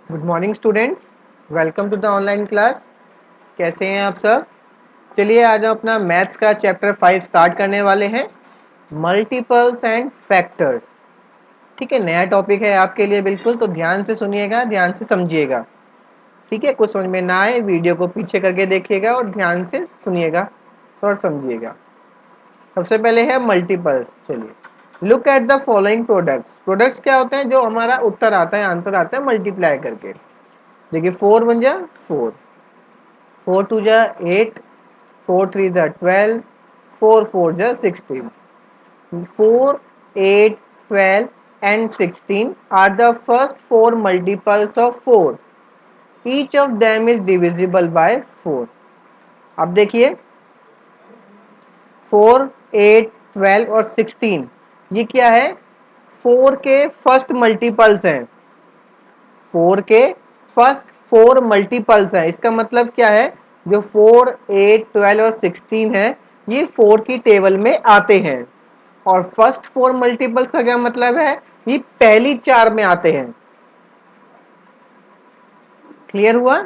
Good morning students, welcome to the online class. कैसे हैं आप सब? चलिए आज हम अपना मैथ्स का चैप्टर 5 स्टार्ट करने वाले हैं, मल्टीपल्स एंड फैक्टर्स। ठीक है, नया टॉपिक है आपके लिए बिल्कुल, तो ध्यान से सुनिएगा, ध्यान से समझिएगा। ठीक है, कुछ समझ में ना आए वीडियो को पीछे करके देखिएगा और ध्यान से सुनिएगा और समझिएगा। सबसे पहले है मल्टीपल्स। चलिए look at the following products. Products क्या होते हैं? जो हमारा उत्तर आता है, आंसर आता है मल्टीप्लाई करके। देखिए 4 बन जा 4, 4 2 जा 8, 4 3 जा 12, 4 4 जा 16। 4, 8, 12 and 16 are the first four multiples of 4. Each of them is divisible by 4. अब देखिए 4, 8, 12 और 16 ये क्या है? 4 के फर्स्ट मल्टीपल्स हैं। 4 के फर्स्ट 4 मल्टीपल्स हैं। इसका मतलब क्या है? जो 4, 8, 12 और 16 है ये 4 की टेबल में आते हैं। और फर्स्ट 4 मल्टीपल्स का क्या मतलब है? ये पहली 4 में आते हैं। क्लियर हुआ?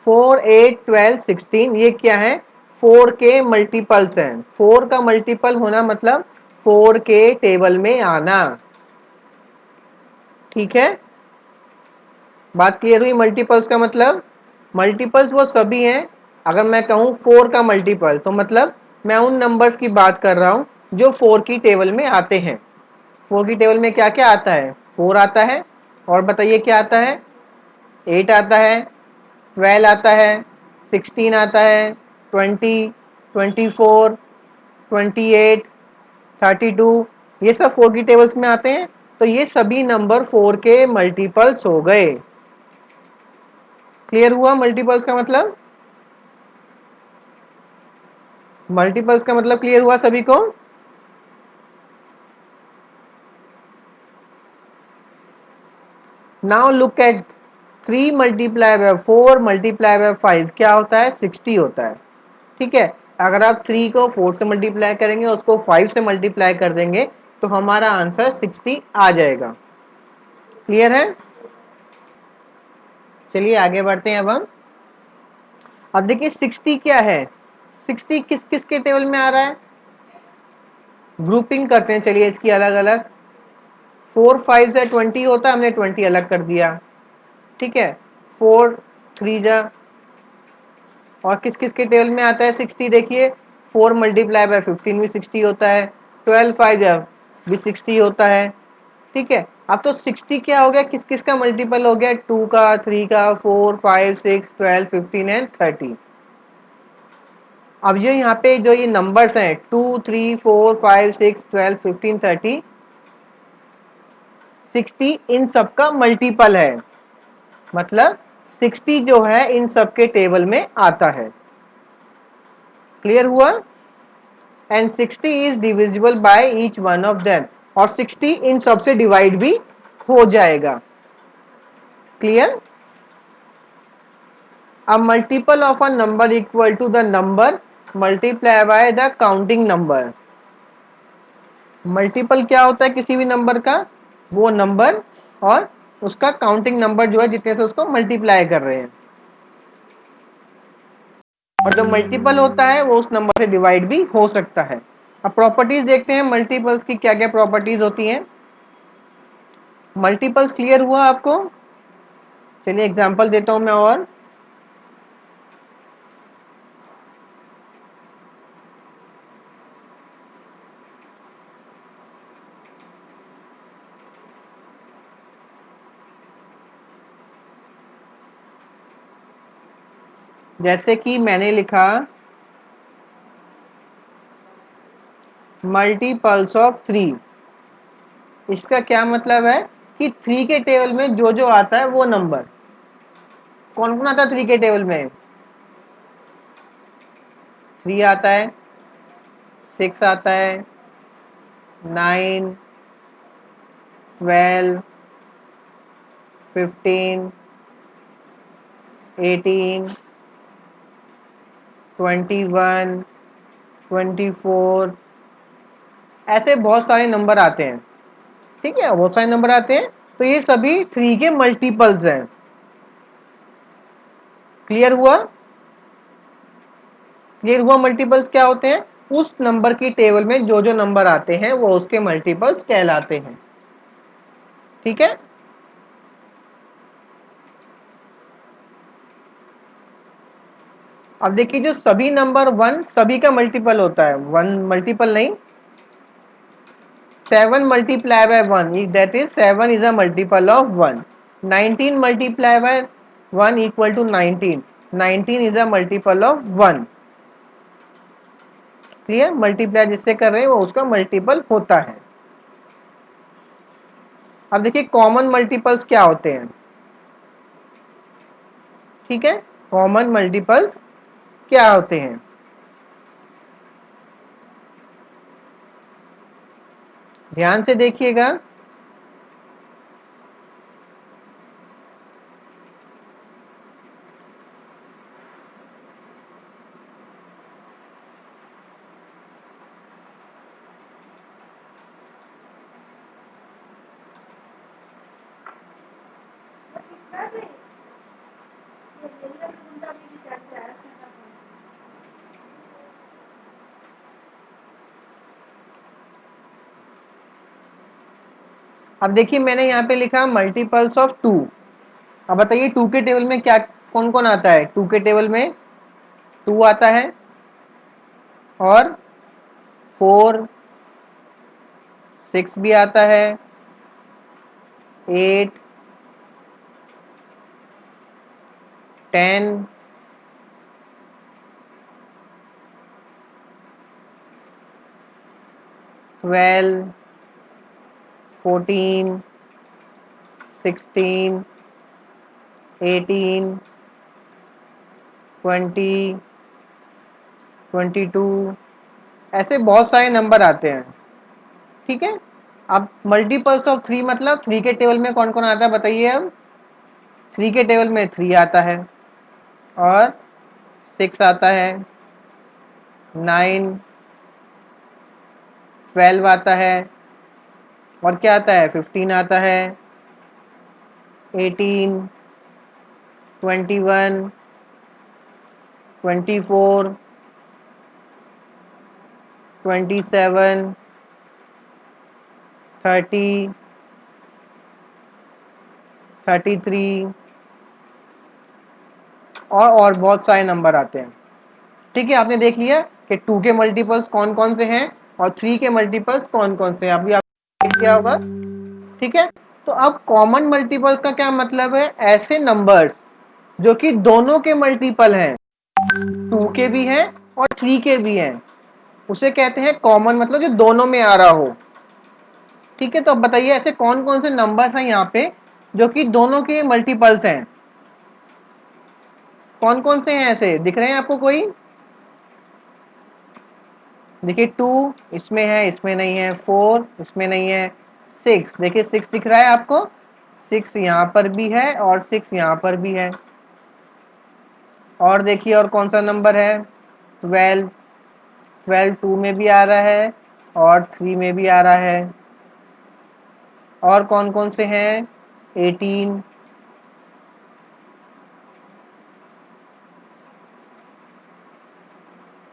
4, 8, 12, 16 ये क्या है? 4 के मल्टीपल्स हैं। 4 का मल्टीपल होना मतलब 4 के टेबल में आना। ठीक है, बात क्लियर हुई? मल्टीपल्स का मतलब, मल्टीपल्स वो सभी हैं। अगर मैं कहूँ 4 का मल्टीपल तो मतलब मैं उन नंबर्स की बात कर रहा हूँ जो 4 की टेबल में आते हैं। 4 की टेबल में क्या क्या आता है? 4 आता है, और बताइए क्या आता है? 8 आता है, 12 आता है, 16 आता है, 20, 24, 28, 32, ये सब 4 की टेबल्स में आते हैं। तो ये सभी नंबर 4 के मल्टीपल्स हो गए। क्लियर हुआ? मल्टीपल्स का मतलब, मल्टीपल्स का मतलब क्लियर हुआ सभी को? Now look at 3 multiply by 4 multiply by 5 क्या होता है? 60 होता है। ठीक है, अगर आप 3 को 4 से मल्टीप्लाई करेंगे, उसको 5 से मल्टीप्लाई कर देंगे तो हमारा आंसर 60 आ जाएगा। क्लियर है? चलिए आगे बढ़ते हैं। अब देखिए 60 क्या है? 60 किस किस के टेबल में आ रहा है? ग्रुपिंग करते हैं, चलिए इसकी अलग अलग। 4 5 से 20 होता है, हमने 20 अलग कर दिया। ठीक है, 4 3 जा, और किस किस के टेबल में आता है 60? देखिए 4 मल्टीप्लाई बाय 15 भी 60 होता है, 12 5 जा भी 60 होता है। ठीक है, अब तो 60 क्या हो गया? किस किस का मल्टीपल हो गया? 2 का, 3 का, 4 5 6 12 15 एंड 30। अब ये यहाँ पे जो ये नंबर्स हैं 2 3 4 5 6 12 15 30, 60 इन सब का मल्टीपल है। मतलब 60 जो है इन सब के टेबल में आता है। क्लियर हुआ? And 60 is divisible by each one of them, और 60 इन सब से डिवाइड भी हो जाएगा। Clear? A multiple of a number equal to the number multiplied by the counting number। Multiple क्या होता है किसी भी नंबर का? वो नंबर और उसका काउंटिंग नंबर जो है जितने से उसको मल्टीप्लाई कर रहे हैं। और जो मल्टीपल होता है वो उस नंबर से डिवाइड भी हो सकता है। अब प्रॉपर्टीज देखते हैं मल्टीपल्स की क्या क्या प्रॉपर्टीज होती हैं। मल्टीपल्स क्लियर हुआ आपको? चलिए एग्जांपल देता हूं मैं। और जैसे कि मैंने लिखा मल्टीपल्स ऑफ 3। इसका क्या मतलब है कि 3 के टेबल में जो जो आता है वो नंबर, कौन कौन आता है 3 के टेबल में? 3 आता है, 6 आता है, 9, 12, 15, 18, 21, 24, ऐसे बहुत सारे नंबर आते हैं। ठीक है, बहुत सारे नंबर आते हैं, तो ये सभी 3 के मल्टीपल्स हैं। क्लियर हुआ? क्लियर हुआ? मल्टीपल्स क्या होते हैं? उस नंबर की टेबल में जो जो नंबर आते हैं वो उसके मल्टीपल्स कहलाते हैं। ठीक है, अब देखिए जो सभी नंबर वन सभी का मल्टीपल होता है, वन मल्टीपल नहीं, 7 multiply by 1 that is 7 is a multiple of 1. 19 multiply by 1 equal to 19. 19 is a multiple of 1. Clear? Multiply जिससे कर रहे हैं वो उसका मल्टीपल होता है। अब देखिए कॉमन मल्टीपल्स क्या होते हैं। ठीक है, कॉमन मल्टीपल्स क्या होते हैं? ध्यान से देखिएगा। अब देखिए मैंने यहाँ पे लिखा मल्टीपल्स ऑफ 2। अब बताइए 2 के टेबल में क्या कौन कौन आता है? 2 के टेबल में 2 आता है और 4, 6 भी आता है, 8, 10, 12, 14, 16, 18, 20, 22, ऐसे बहुत सारे नंबर आते हैं। ठीक है, अब मल्टीपल्स ऑफ 3 मतलब 3 के टेबल में कौन कौन आता है बताइए। अब 3 के टेबल में 3 आता है और 6 आता है, 9, 12 आता है और क्या आता है? 15 आता है, 18, 21, 24, 27, 30, 33 और बहुत सारे नंबर आते हैं। ठीक है, आपने देख लिया कि 2 के मल्टीपल्स कौन कौन से हैं और 3 के मल्टीपल्स कौन कौन से हैं। अभी आपने देख लिया होगा। ठीक है, तो अब कॉमन मल्टीपल का क्या मतलब है? ऐसे नंबर्स जो कि दोनों के मल्टीपल हैं, 2 के भी हैं और 3 के भी हैं, उसे कहते हैं कॉमन, मतलब जो दोनों में आ रहा हो। ठीक है, तो अब बताइए ऐसे कौन कौन से नंबर्स हैं यहाँ पे जो कि दोनों के मल्टीपल्स हैं? कौन कौन से हैं? ऐसे दिख रहे हैं आपको कोई? देखिए 2 इसमें है, इसमें नहीं है, 4 इसमें नहीं है, 6 देखिए 6 दिख रहा है आपको, 6 यहाँ पर भी है और 6 यहाँ पर भी है। और देखिए और कौन सा नंबर है? 12, 12 2 में भी आ रहा है और 3 में भी आ रहा है। और कौन कौन से हैं? 18,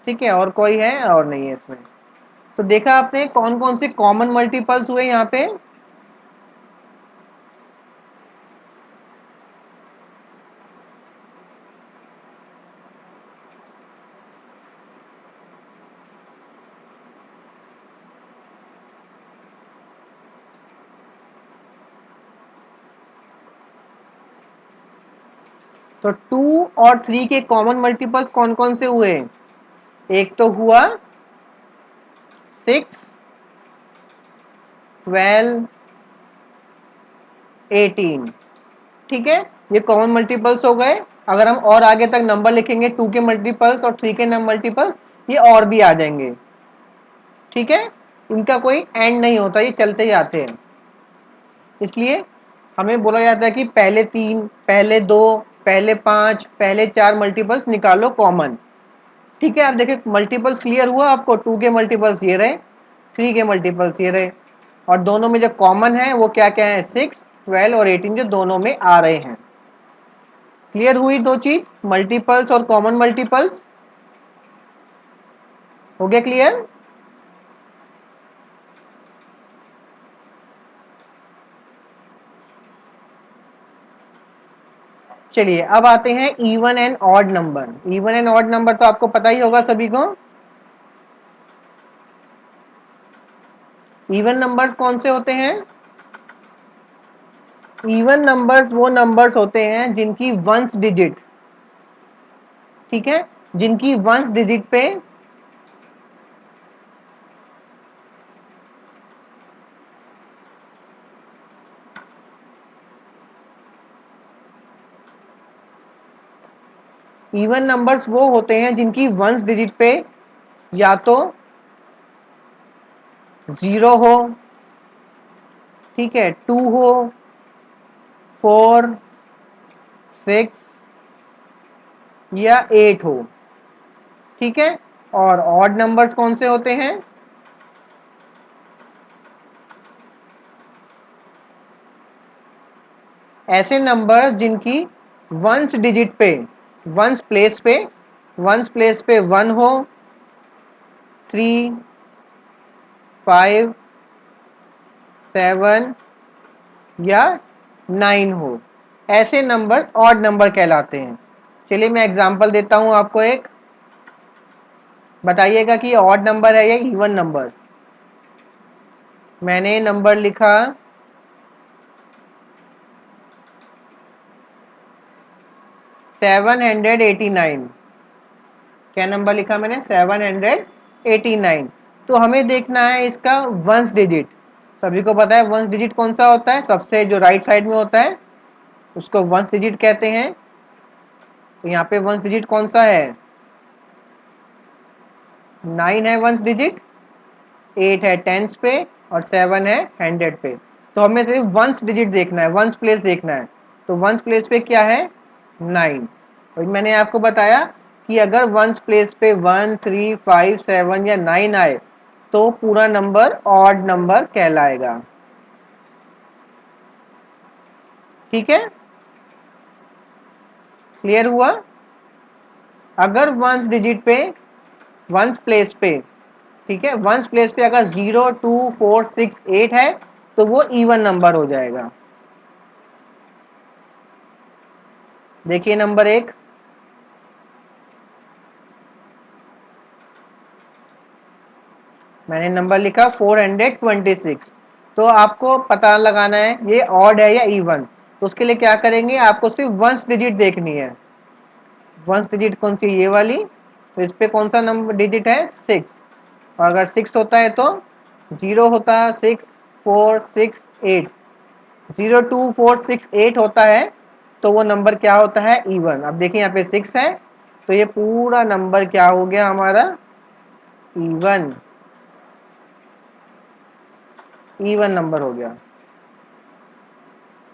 ठीक है, और कोई है? और नहीं है इसमें। तो देखा आपने कौन कौन से कॉमन मल्टीपल्स हुए यहाँ पे। तो 2 और 3 के कॉमन मल्टीपल्स कौन कौन से हुए? एक तो हुआ 6, 12, 18। ठीक है, ये कॉमन मल्टीपल्स हो गए। अगर हम और आगे तक नंबर लिखेंगे 2 के मल्टीपल्स और 3 के मल्टीपल्स, ये और भी आ जाएंगे। ठीक है, इनका कोई एंड नहीं होता, ये चलते जाते हैं। इसलिए हमें बोला जाता है कि पहले 3, पहले 2, पहले 5, पहले 4 मल्टीपल्स निकालो कॉमन। ठीक है, अब देखिए मल्टीपल्स क्लियर हुआ आपको। 2 के मल्टीपल्स ये रहे, 3 के मल्टीपल्स ये रहे और दोनों में जो कॉमन है वो क्या क्या है? 6, 12 और 18 जो दोनों में आ रहे हैं। क्लियर हुई दो चीज, मल्टीपल्स और कॉमन मल्टीपल्स? हो गया क्लियर? चलिए अब आते हैं even and odd number. Even and odd number तो आपको पता ही होगा सभी को। इवन नंबर्स कौन से होते हैं? इवन नंबर्स वो नंबर्स होते हैं जिनकी वंस डिजिट, ठीक है, जिनकी वंस डिजिट पे इवन नंबर्स वो होते हैं जिनकी वंस डिजिट पे या तो 0 हो, ठीक है, 2 हो, 4, 6 या 8 हो, ठीक है। और ऑड नंबर्स कौन से होते हैं? ऐसे नंबर जिनकी वंस डिजिट पे, वंस प्लेस पे, वंस प्लेस पे 1 हो, 3, 5, 7 या 9 हो, ऐसे नंबर ऑड नंबर कहलाते हैं। चलिए मैं एग्जांपल देता हूं आपको एक, बताइएगा कि ये ऑड नंबर है या इवन नंबर। मैंने नंबर लिखा 789। क्या नंबर लिखा मैंने? 789। तो हमें देखना है इसका वंस डिजिट। सभी को पता है वंस डिजिट कौन सा होता है, सबसे जो राइट साइड में होता है उसको वंस डिजिट कहते हैं। तो यहाँ पे वंस डिजिट कौन सा है? 9 है वंस डिजिट, 8 है टेंस पे और 7 है हंड्रेड पे। तो हमें सिर्फ वंस डिजिट देखना है, वंस प्लेस देखना है। तो वंस प्लेस पे क्या है? 9। और मैंने आपको बताया कि अगर वंस प्लेस पे 1, 3, 5, 7 या 9 आए तो पूरा नंबर ऑड नंबर कहलाएगा, ठीक है। क्लियर हुआ? अगर वंस डिजिट पे, वंस प्लेस पे, ठीक है, वंस प्लेस पे अगर 0, 2, 4, 6, 8 है तो वो इवन नंबर हो जाएगा। देखिए नंबर 1, मैंने नंबर लिखा 426। तो आपको पता लगाना है ये ऑड है या इवन। तो उसके लिए क्या करेंगे, आपको सिर्फ वंस डिजिट देखनी है। वंस डिजिट कौन सी? ये वाली। तो इस पे कौन सा नंबर डिजिट है? 6। और अगर 6 होता है तो 0 होता है, 6, 4, 6, 8। 0, 2, 4, 6, 8 होता है तो वो नंबर क्या होता है? इवन। अब देखिए यहाँ पे 6 है तो ये पूरा नंबर क्या हो गया हमारा? इवन। इवन नंबर हो गया।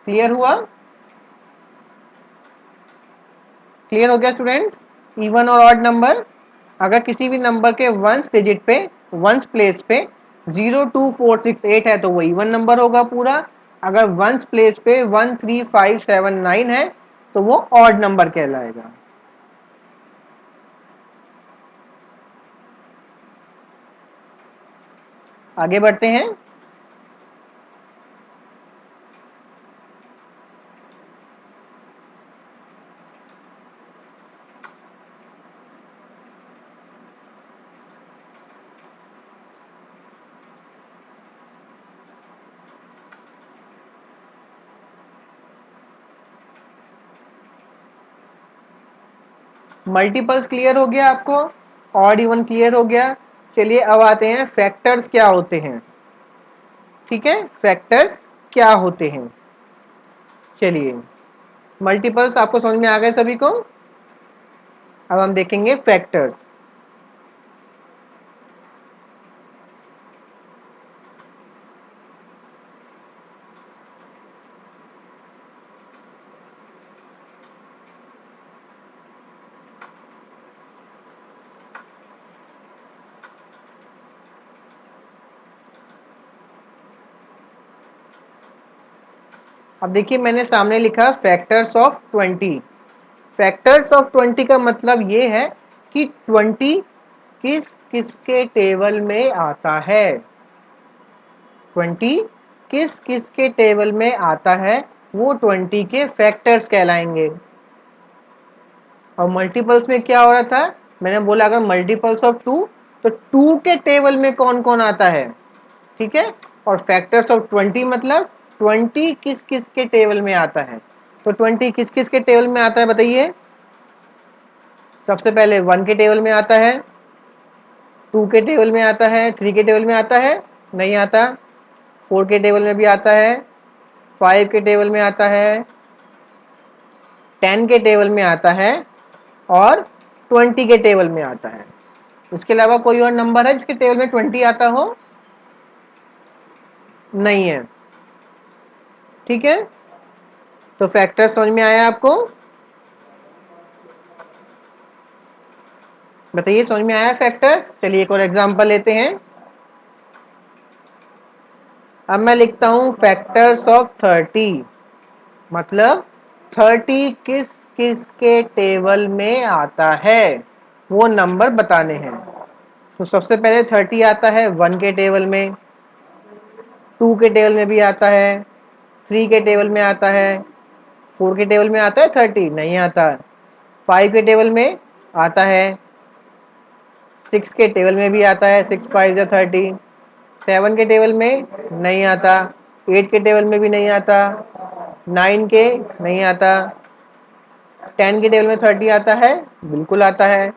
क्लियर हुआ? क्लियर हो गया स्टूडेंट्स? इवन और ऑड नंबर, अगर किसी भी नंबर के वंस डिजिट पे, वंस प्लेस पे 0, 2, 4, 6, 8 है तो वो इवन नंबर होगा पूरा। अगर वंस प्लेस पे 1, 3, 5, 7, 9 है तो वो ऑड नंबर कहलाएगा। आगे बढ़ते हैं। मल्टीपल्स क्लियर हो गया आपको, ऑड इवन क्लियर हो गया। चलिए अब आते हैं फैक्टर्स क्या होते हैं, ठीक है, फैक्टर्स क्या होते हैं। चलिए मल्टीपल्स आपको समझ में आ गए सभी को। अब हम देखेंगे फैक्टर्स। अब देखिए मैंने सामने लिखा फैक्टर्स ऑफ 20। फैक्टर्स ऑफ 20 का मतलब ये है कि 20 किस किसके टेबल में आता है, 20 किस किसके टेबल में आता है, वो 20 के फैक्टर्स कहलाएंगे। और मल्टीपल्स में क्या हो रहा था, मैंने बोला अगर मल्टीपल्स ऑफ 2 तो 2 के टेबल में कौन कौन आता है, ठीक है। और फैक्टर्स ऑफ 20 मतलब 20 किस किस के टेबल में आता है। तो 20 किस किस के टेबल में आता है बताइए। सबसे पहले 1 के टेबल में आता है, 2 के टेबल में आता है, 3 के टेबल में आता है, नहीं आता। 4 के टेबल में भी आता है, 5 के टेबल में आता है, 10 के टेबल में आता है और 20 के टेबल में आता है। इसके अलावा कोई और नंबर है जिसके टेबल में 20 आता हो, नहीं है, ठीक है। तो फैक्टर समझ में आया आपको, बताइए समझ में आया फैक्टर। चलिए एक और एग्जांपल लेते हैं। अब मैं लिखता हूं फैक्टर्स ऑफ 30, मतलब 30 किस किस के टेबल में आता है, वो नंबर बताने हैं। तो सबसे पहले 30 आता है 1 के टेबल में, 2 के टेबल में भी आता है, 3 के टेबल में आता है, 4 के टेबल में आता है 30, नहीं आता। 5 के टेबल में आता है, 6 के टेबल में भी आता है, 6 5 या 30। 7 के टेबल में नहीं आता, 8 के टेबल में भी नहीं आता, 9 के नहीं आता। 10 के टेबल में 30 आता है, बिल्कुल आता है,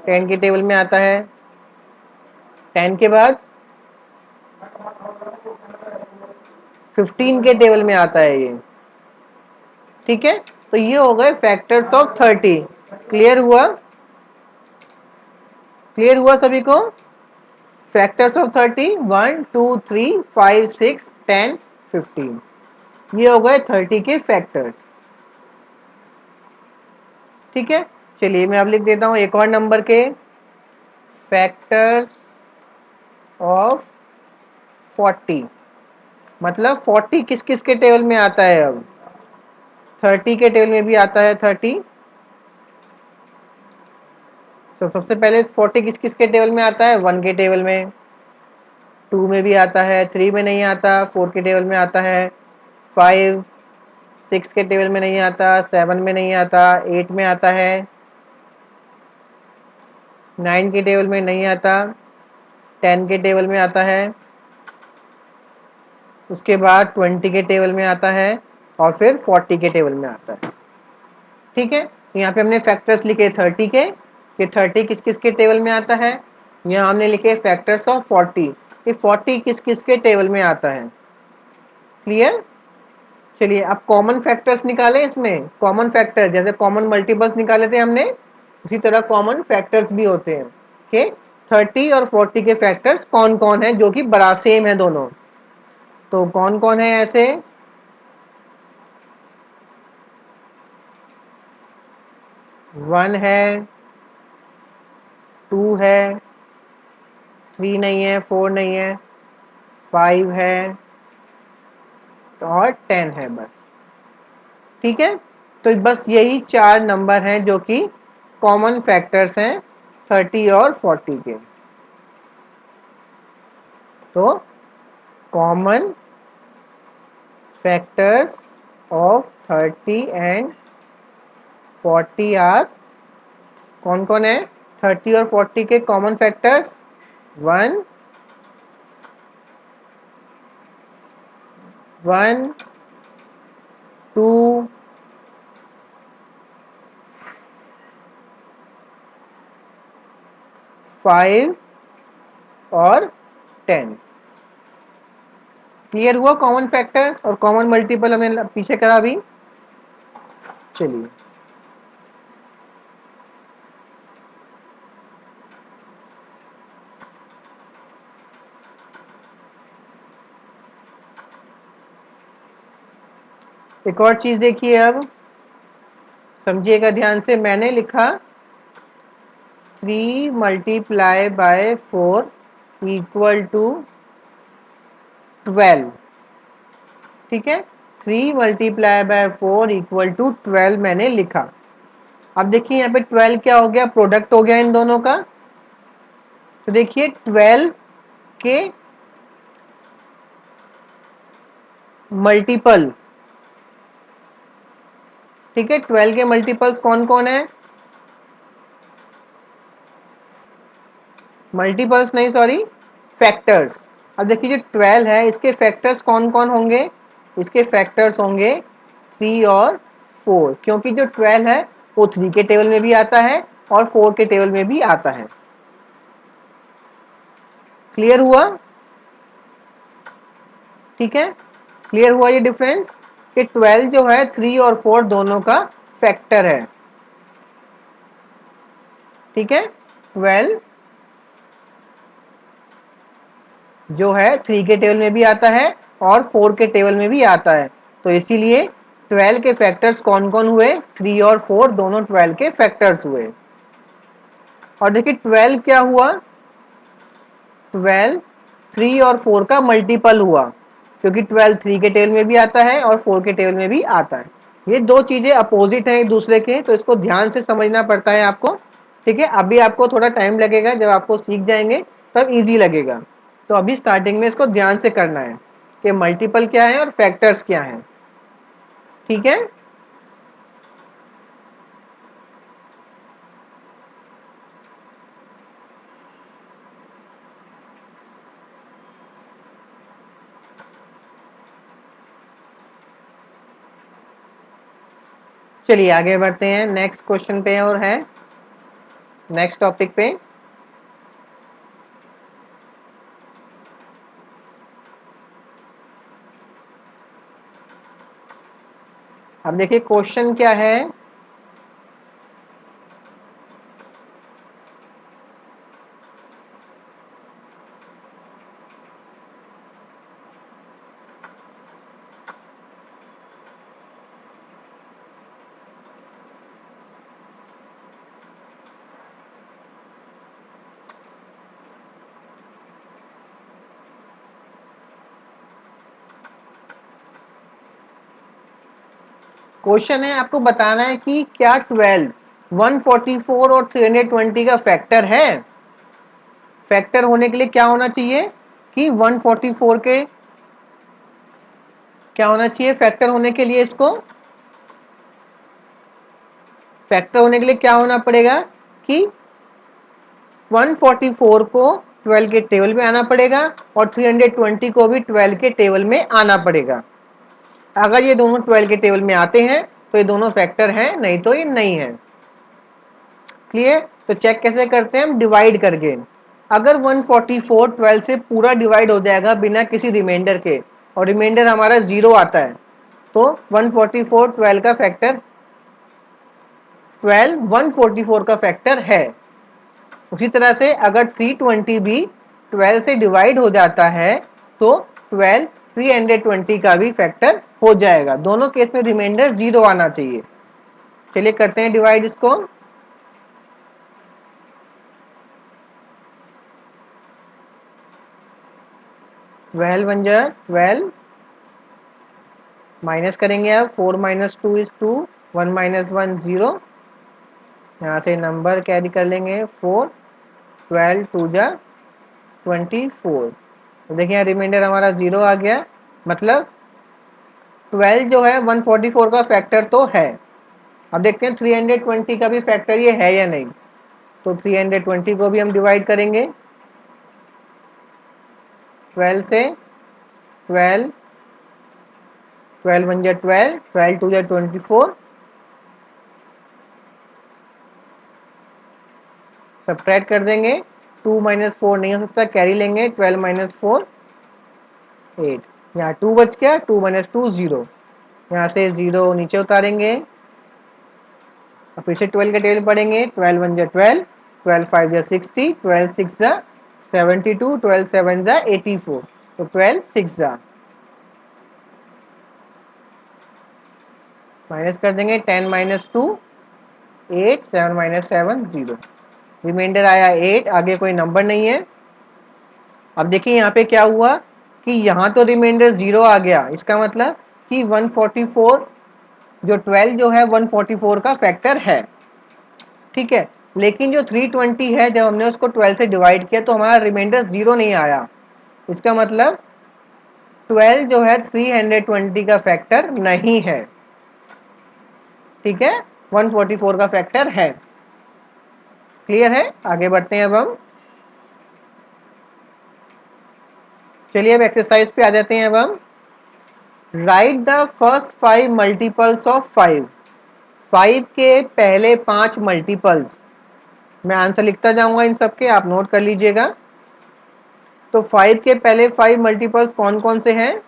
10 के टेबल में आता है। 10 के बाद 15 के टेबल में आता है ये, ठीक है। तो ये हो गए फैक्टर्स ऑफ 30। क्लियर हुआ, क्लियर हुआ सभी को। फैक्टर्स ऑफ 30 1 2 3 5 6 10 15, ये हो गए 30 के फैक्टर्स, ठीक है। चलिए मैं अब लिख देता हूं एक और नंबर के फैक्टर्स ऑफ 40, मतलब 40 किस किस के टेबल में आता है। अब 30 के टेबल में भी आता है 30। तो सबसे पहले 40 किस किस के टेबल में आता है, 1 के टेबल में, 2 में भी आता है, 3 में नहीं आता, 4 के टेबल में आता है, 5 6 के टेबल में नहीं आता, 7 में नहीं आता, 8 में आता है, 9 के टेबल में नहीं आता, 10 के टेबल में आता है, उसके बाद 20 के टेबल में आता है और फिर 40 के टेबल में आता है, ठीक है। यहाँ पे हमने फैक्टर्स लिखे 30 के कि 30 किस किस के टेबल में आता है। यहाँ हमने लिखे फैक्टर्स ऑफ 40 कि 40 किस किस के टेबल में आता है। क्लियर। चलिए अब कॉमन फैक्टर्स निकालें। इसमें कॉमन फैक्टर जैसे कॉमन मल्टीपल्स निकाले थे हमने, उसी तरह कॉमन फैक्टर्स भी होते हैं कि 30 और 40 के फैक्टर्स कौन कौन है जो कि बड़ा सेम है दोनों। तो कौन कौन है ऐसे, 1 है, 2 है, 3 नहीं है, 4 नहीं है, 5 है और 10 है बस, ठीक है। तो बस यही 4 नंबर हैं जो कि कॉमन फैक्टर्स हैं 30 और 40 के। तो common factors of 30 and 40 are, कौन कौन है 30 और 40 के कॉमन फैक्टर्स, 1 1 2 5 और 10। क्लियर हुआ कॉमन फैक्टर और कॉमन मल्टीपल हमने पीछे करा अभी। चलिए एक और चीज देखिए, अब समझिएगा ध्यान से। मैंने लिखा 3 मल्टीप्लाई बाय 4 इक्वल टू 12, ठीक है। 3 मल्टीप्लाई बाय 4 इक्वल टू 12 मैंने लिखा। अब देखिए यहाँ पे 12 क्या हो गया, प्रोडक्ट हो गया इन दोनों का। तो देखिए 12 के मल्टीपल, ठीक है, 12 के मल्टीपल्स कौन कौन है, मल्टीपल्स नहीं सॉरी, फैक्टर्स। अब देखिए जो 12 है इसके फैक्टर्स कौन कौन होंगे, इसके फैक्टर्स होंगे 3 और 4, क्योंकि जो 12 है वो 3 के टेबल में भी आता है और 4 के टेबल में भी आता है। क्लियर हुआ, ठीक है, क्लियर हुआ ये डिफरेंस कि 12 जो है 3 और 4 दोनों का फैक्टर है, ठीक है। 12 जो है 3 के टेबल में भी आता है और 4 के टेबल में भी आता है, तो इसीलिए 12 के फैक्टर्स कौन कौन हुए, 3 और 4 दोनों 12 के फैक्टर्स हुए। और देखिए 12 क्या हुआ, 12 3 और 4 का मल्टीपल हुआ, क्योंकि 12 3 के टेबल में भी आता है और 4 के टेबल में भी आता है। ये दो चीजें अपोजिट हैं एक दूसरे के, तो इसको ध्यान से समझना पड़ता है आपको, ठीक है। अभी आपको थोड़ा टाइम लगेगा, जब आपको सीख जाएंगे तब इजी लगेगा। तो अभी स्टार्टिंग में इसको ध्यान से करना है कि मल्टीपल क्या है और फैक्टर्स क्या है, ठीक है। चलिए आगे बढ़ते हैं नेक्स्ट क्वेश्चन पे, और है नेक्स्ट टॉपिक पे। अब देखिए क्वेश्चन क्या है, क्वेश्चन है आपको बताना है कि क्या 12 144 और 320 का फैक्टर है। फैक्टर होने के लिए क्या होना चाहिए कि 144 के क्या होना चाहिए, फैक्टर होने के लिए इसको, फैक्टर होने के लिए क्या होना पड़ेगा कि 144 को 12 के टेबल में आना पड़ेगा और 320 को भी 12 के टेबल में आना पड़ेगा। अगर ये दोनों 12 के टेबल में आते हैं तो ये दोनों फैक्टर हैं, नहीं तो ये नहीं है। क्लियर, तो चेक कैसे करते हैं हम, डिवाइड करके। अगर 144 12 से पूरा डिवाइड हो जाएगा बिना किसी रिमाइंडर के, और रिमाइंडर हमारा 0 आता है, तो 144 12 का फैक्टर 12 144 का फैक्टर है। उसी तरह से अगर 320 भी 12 से डिवाइड हो जाता है तो 12 320 का भी फैक्टर हो जाएगा। दोनों केस में रिमाइंडर 0 आना चाहिए। चलिए करते हैं डिवाइड इसको। 12 बन जाए 12, माइनस करेंगे अब 4 माइनस 2 इज 2, 1 माइनस 1 0, यहाँ से नंबर कैरी कर लेंगे 4, 12 2 जा 24। तो देखिए यहाँ रिमाइंडर हमारा 0 आ गया, मतलब 12 जो है 144 का फैक्टर तो है। अब देखते हैं 320 का भी फैक्टर ये है या नहीं। तो 320 को भी हम डिवाइड करेंगे 12 से, 12 12 1 जा 12, 12 2 जा 24, सब्ट्रैक्ट कर देंगे, 2 माइनस 4 नहीं हो सकता, कैरी लेंगे 12 माइनस 4 8, यहाँ 2 बच गया, 2 माइनस 2 0, यहाँ से 0 नीचे उतारेंगे और फिर से 12 का टेबल पढ़ेंगे, 12 1 जा 12, 12 5 जा 60, 12 6 जा 72, 12 7 जा 84, तो 12 6 जा, माइनस कर देंगे 10 माइनस 2 8, 7 माइनस 7 0, रिमाइंडर आया 8, आगे कोई नंबर नहीं है। अब देखिए यहाँ पे क्या हुआ कि यहाँ तो रिमाइंडर 0 आ गया, इसका मतलब कि 144 जो 12 जो है 144 का फैक्टर है, ठीक है। लेकिन जो 320 है, जब हमने उसको 12 से डिवाइड किया तो हमारा रिमाइंडर 0 नहीं आया। इसका मतलब 12 जो है 320 का फैक्टर नहीं है, ठीक है, 144 का फैक्टर है। क्लियर है? आगे बढ़ते हैं अब हम। चलिए अब एक्सरसाइज पे आ जाते हैं अब हम। Right the first 5 multiples of 5। 5 के पहले 5 मल्टीपल्स। मैं आंसर लिखता जाऊंगा इन सबके, आप नोट कर लीजिएगा। तो 5 के पहले 5 मल्टीपल्स कौन कौन से हैं?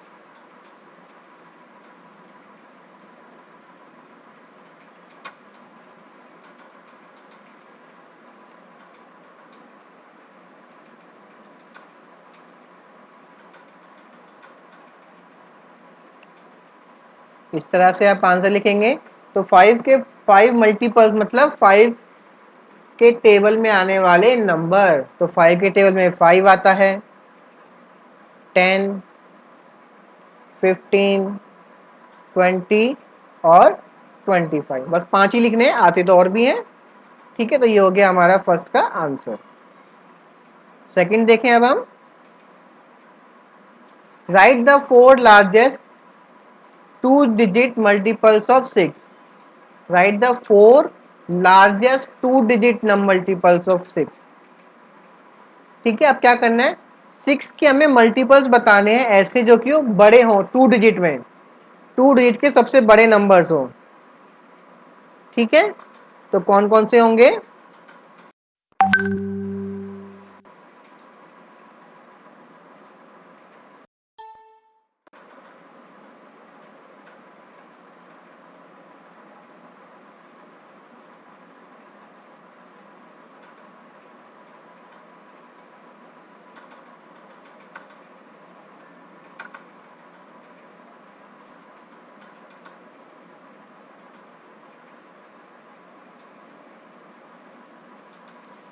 इस तरह से आप आंसर लिखेंगे। तो 5 के 5 मल्टीपल्स मतलब 5 के टेबल में आने वाले नंबर। तो 5 के टेबल में 5 आता है, 10, 15, 20 और 25। बस 5 ही लिखने हैं, आते तो और भी हैं, ठीक है। तो ये हो गया हमारा फर्स्ट का आंसर। सेकंड देखें अब हम। Right the 4 largest 2 digit multiples of 6। Right the 4 largest 2 digit multiples of 6। ठीक है, अब क्या करना है, 6 के हमें मल्टीपल्स बताने हैं ऐसे जो कि वो बड़े हों, 2 डिजिट में, 2 डिजिट के सबसे बड़े नंबर्स हों, ठीक है। तो कौन कौन से होंगे?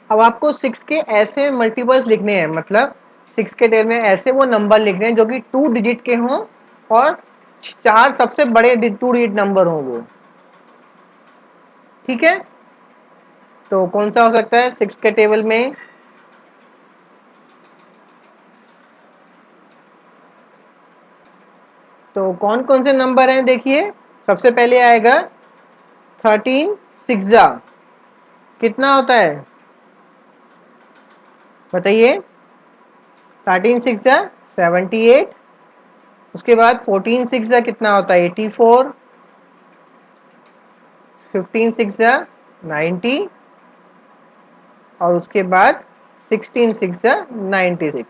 अब आपको 6 के ऐसे मल्टीपल्स लिखने हैं, मतलब 6 के टेल में ऐसे वो नंबर लिखने हैं जो कि 2 डिजिट के हों और 4 सबसे बड़े 2 डिजिट नंबर हों वो, ठीक है। तो कौन सा हो सकता है 6 के टेबल में? तो कौन कौन से नंबर हैं देखिए। सबसे पहले आएगा 13 सिक्सा, कितना होता है बताइए? 13 सिक्सा 78। उसके बाद 14 सिक्सा कितना होता है? 84। 15 सिक्सा 90 और उसके बाद 16 सिक्सा 96।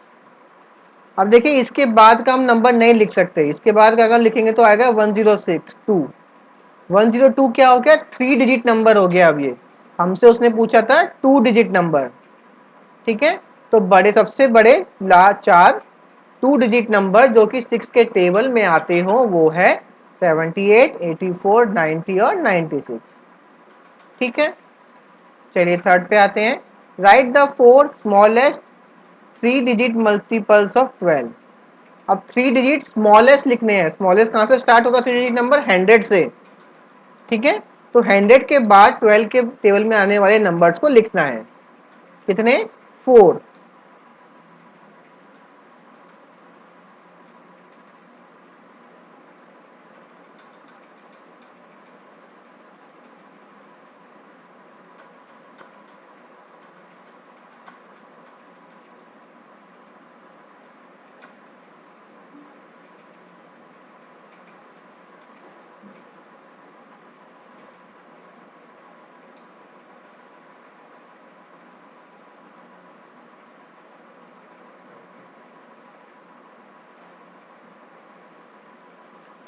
अब देखिए इसके बाद का हम नंबर नहीं लिख सकते, इसके बाद का अगर लिखेंगे तो आएगा 1062। 102 क्या हो गया? 3 डिजिट नंबर हो गया। अब ये हमसे उसने पूछा था 2 डिजिट नंबर, ठीक है। तो बड़े सबसे बड़े 4 2 डिजिट नंबर जो कि 6 के टेबल में आते हो वो है 78, 84, 90 और 96, ठीक है। चलिए थर्ड पे आते हैं। Right the 4 smallest 3 digit multiples of 12। अब 3 डिजिट स्मॉलेस्ट लिखने हैं। स्मॉलेस्ट कहां से स्टार्ट होगा 3 डिजिट नंबर? 100 से, ठीक है। तो 100 के बाद 12 के टेबल में आने वाले नंबर्स को लिखना है। कितने? 4।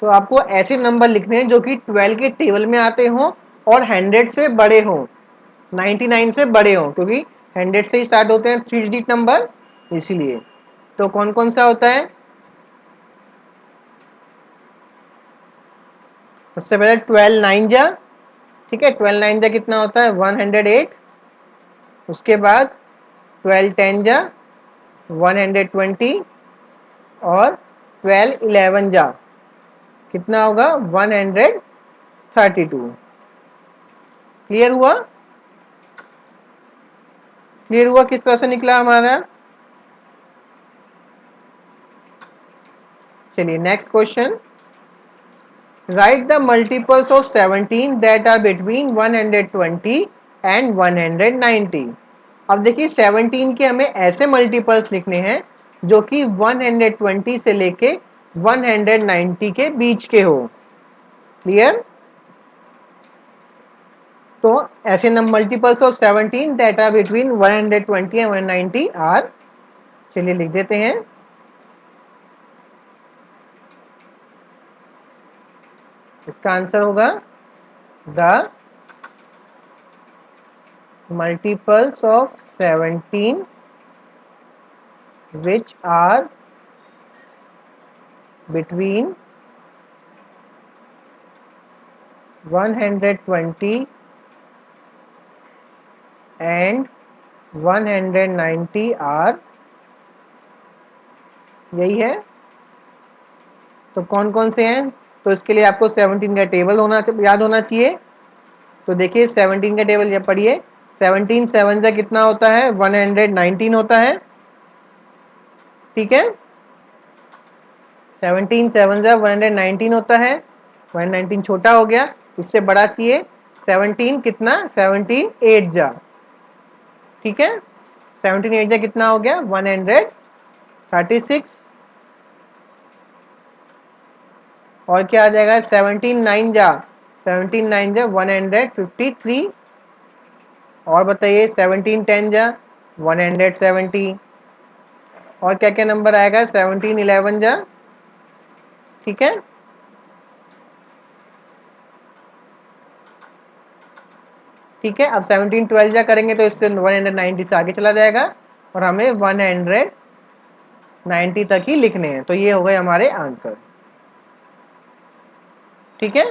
तो आपको ऐसे नंबर लिखने हैं जो कि 12 के टेबल में आते हों और 100 से बड़े हों, 99 से बड़े हों, क्योंकि 100 से ही स्टार्ट होते हैं 3 डिजिट नंबर, इसीलिए। तो कौन कौन सा होता है? सबसे पहले 12 नाइन जा, ठीक है, 12 नाइन जा कितना होता है? 108। उसके बाद 12 टेन जा 120 और 12 11 जा कितना होगा 132। क्लियर हुआ? क्लियर हुआ किस तरह से निकला हमारा? चलिए next question, write the multiples of 17 that are between 120 and 190। अब देखिए 17 के हमें ऐसे मल्टीपल्स लिखने हैं जो कि 120 से लेके 190 के बीच के हो। क्लियर? तो ऐसे multiples of 17 that are between 120 and 190 are, चलिए लिख देते हैं, इसका आंसर होगा the multiples of 17 which are between 120 and 190 are, यही है। तो कौन कौन से हैं? तो इसके लिए आपको 17 का टेबल याद होना चाहिए। तो देखिए 17 का टेबल ये पढ़िए, 17 7 जा कितना होता है 119 होता है। ठीक है, 17 7 जा 119 होता है। 119 छोटा हो गया, इससे बड़ा चाहिए 17 कितना 17 8 जा। ठीक है, 17 8 जा कितना हो गया 136। और क्या आ जाएगा 17 9 जा, 17 9 जा 153। और बताइए 17 10 जा 170। और क्या क्या नंबर आएगा 17 11 जा। ठीक है, ठीक है, अब 17 12 जा करेंगे तो इससे 190 से आगे चला जाएगा और हमें 190 तक ही लिखने हैं। तो ये हो गए हमारे आंसर। ठीक है,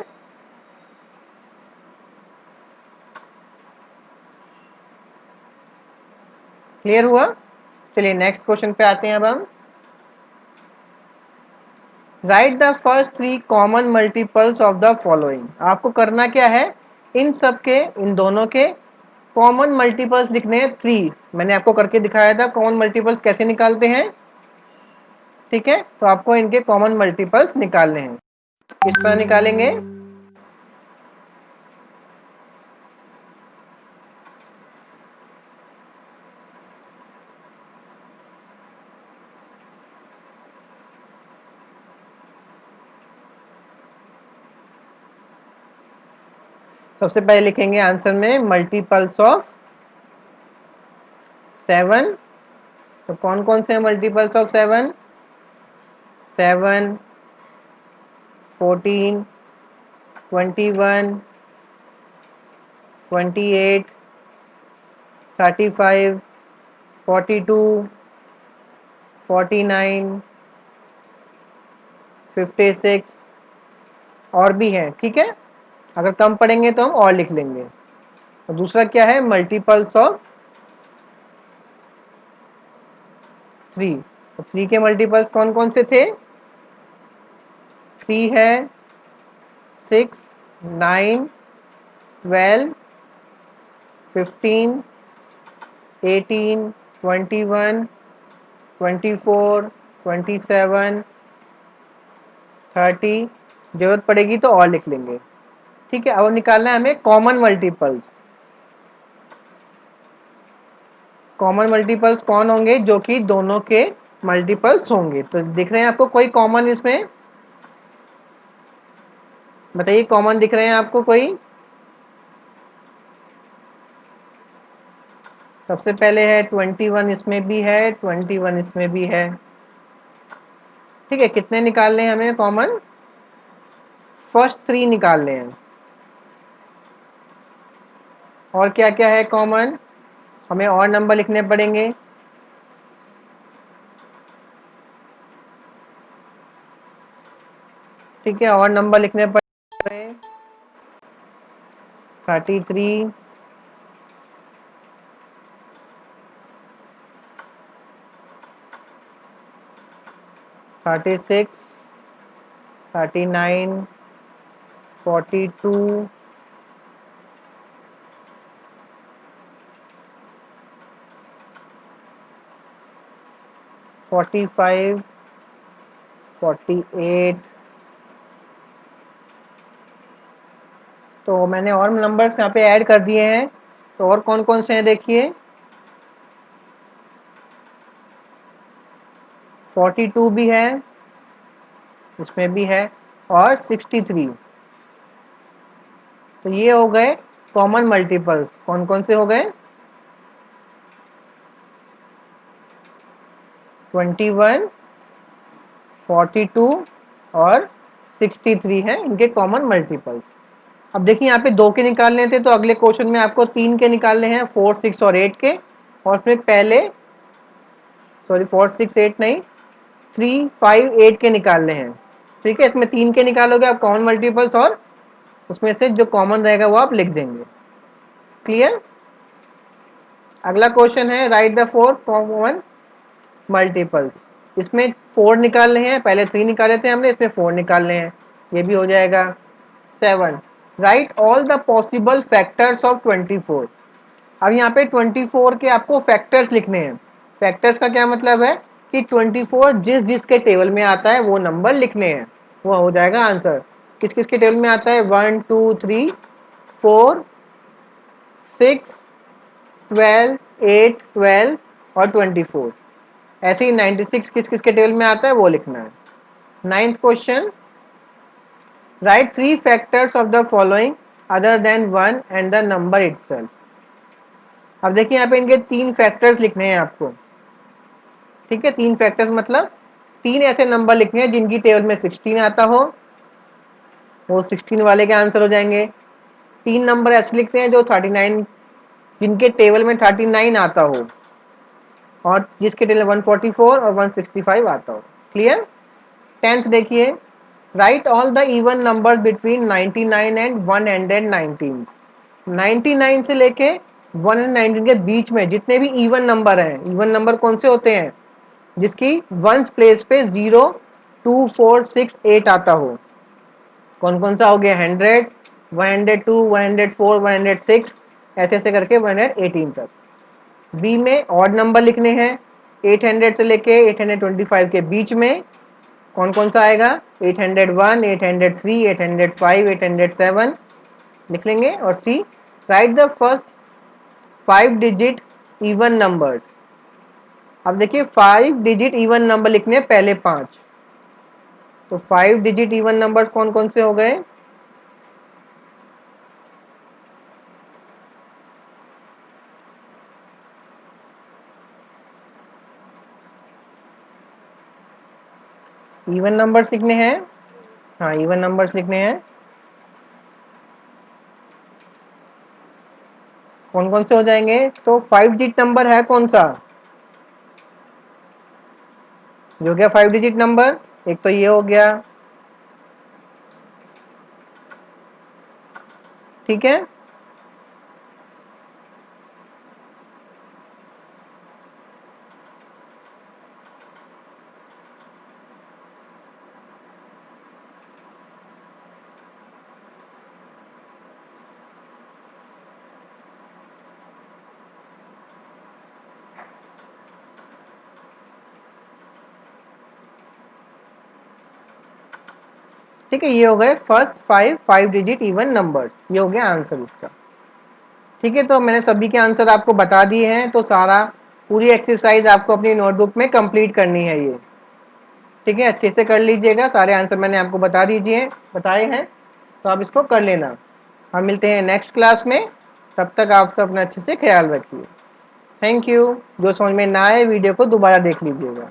क्लियर हुआ? चलिए नेक्स्ट क्वेश्चन पे आते हैं अब हम। Right the first 3 common multiples of the following. आपको करना क्या है, इन सब के, इन दोनों के कॉमन मल्टीपल्स लिखने हैं 3। मैंने आपको करके दिखाया था कॉमन मल्टीपल्स कैसे निकालते हैं। ठीक है, तो आपको इनके कॉमन मल्टीपल्स निकालने हैं। किस तरह निकालेंगे? सबसे पहले लिखेंगे आंसर में मल्टीपल्स ऑफ 7। तो कौन कौन से मल्टीपल्स ऑफ 7? 7 14 21 28 35 42 49 56 और भी हैं। ठीक है, अगर कम पढ़ेंगे तो हम और लिख लेंगे। तो दूसरा क्या है मल्टीपल्स ऑफ 3। तो 3 के मल्टीपल्स कौन कौन से थे? 3 है 6 9 12 15 18 21 24 27 30। जरूरत पड़ेगी तो और लिख लेंगे। ठीक है, अब निकालना है हमें कॉमन मल्टीपल्स। कॉमन मल्टीपल्स कौन होंगे जो कि दोनों के मल्टीपल्स होंगे। तो दिख रहे हैं आपको कोई कॉमन इसमें? बताइए कॉमन दिख रहे हैं आपको कोई? सबसे पहले है 21, इसमें भी है 21, इसमें भी है। ठीक है, कितने निकालने हैं हमें कॉमन? फर्स्ट 3 निकालने हैं। और क्या क्या है कॉमन? हमें और नंबर लिखने पड़ेंगे। ठीक है, और नंबर लिखने पड़ेंगे 33 36 39, 42, 45, 48। तो मैंने और नंबर्स यहाँ पे ऐड कर दिए हैं। तो और कौन कौन से हैं देखिए, 42 भी है, इसमें भी है, और 63। तो ये हो गए कॉमन मल्टीपल्स। कौन कौन से हो गए, 21, 42 और 63 हैं इनके कॉमन मल्टीपल्स। अब देखिए यहाँ पे 2 के निकालने थे, तो अगले क्वेश्चन में आपको 3 के निकालने हैं, 4, 6 और 8 के। और उसमें पहले 4, 6, 8 नहीं, 3, 5, 8 के निकालने हैं। ठीक है, इसमें 3 के निकालोगे आप कॉमन मल्टीपल्स, और उसमें से जो कॉमन रहेगा वो आप लिख देंगे। क्लियर। अगला क्वेश्चन है, राइट द 4 कॉमन मल्टीपल्स। इसमें 4 निकालने हैं, पहले 3 निकाले थे हमने, इसमें 4 निकालने हैं, ये भी हो जाएगा। 7, right all the possible factors of 24। अब यहाँ पे 24 के आपको फैक्टर्स लिखने हैं। फैक्टर्स का क्या मतलब है कि 24 जिस जिसके टेबल में आता है वो नंबर लिखने हैं, वो हो जाएगा आंसर। किस किस के टेबल में आता है, 1, 2, 3, 4, 6, 12, 8, 12 और 24। ऐसे ही 96 किस किस के टेबल में आता है वो लिखना है। 9th question, right 3 factors of the following other than 1 and the number itself. अब देखिए यहाँ पे इनके 3 फैक्टर्स लिखने हैं आपको। ठीक है, 3 फैक्टर्स मतलब 3 ऐसे नंबर लिखने हैं जिनकी टेबल में 16 आता हो, वो 16 वाले के आंसर हो जाएंगे। 3 नंबर ऐसे लिखते हैं जो 39, जिनके टेबल में 39 आता हो, और जिसके टेबल में 144 और 165 आता हो। क्लियर। 10th देखिए, right all the even numbers between 99 and 119। 99 से लेके 119 के बीच में जितने भी इवन नंबर हैं, इवन नंबर कौन से होते हैं, जिसकी वंस प्लेस पे 0, 2, 4, 6, 8 आता हो। कौन कौन सा हो गया, 100, 102, 104, 106, ऐसे ऐसे करके 118 तक। बी में ऑड नंबर लिखने हैं, 800 से लेके 825 के बीच में कौन कौन सा आएगा, 801, 803, 805, 807 लिख लेंगे। और C, write the first 5 digit even numbers. अब देखिए 5 डिजिट इवन नंबर लिखने हैं, पहले 5। तो 5 डिजिट इवन नंबर्स कौन कौन से हो गए, इवन नंबर्स लिखने हैं। हाँ, इवन नंबर्स लिखने हैं। कौन कौन से हो जाएंगे, तो 5 डिजिट नंबर है कौन सा, जो क्या 5 डिजिट नंबर, एक तो ये हो गया। ठीक है, ठीक है, ये हो गए फर्स्ट 5 डिजिट इवन नंबर्स, ये हो गया आंसर इसका। ठीक है, तो मैंने सभी के आंसर आपको बता दिए हैं, तो सारा पूरी एक्सरसाइज आपको अपनी नोटबुक में कंप्लीट करनी है ये। ठीक है, अच्छे से कर लीजिएगा, सारे आंसर मैंने आपको बताए हैं, तो आप इसको कर लेना। हम मिलते हैं नेक्स्ट क्लास में, तब तक आप सब अपना अच्छे से ख्याल रखिए। Thank you. जो समझ में ना आए वीडियो को दोबारा देख लीजिएगा।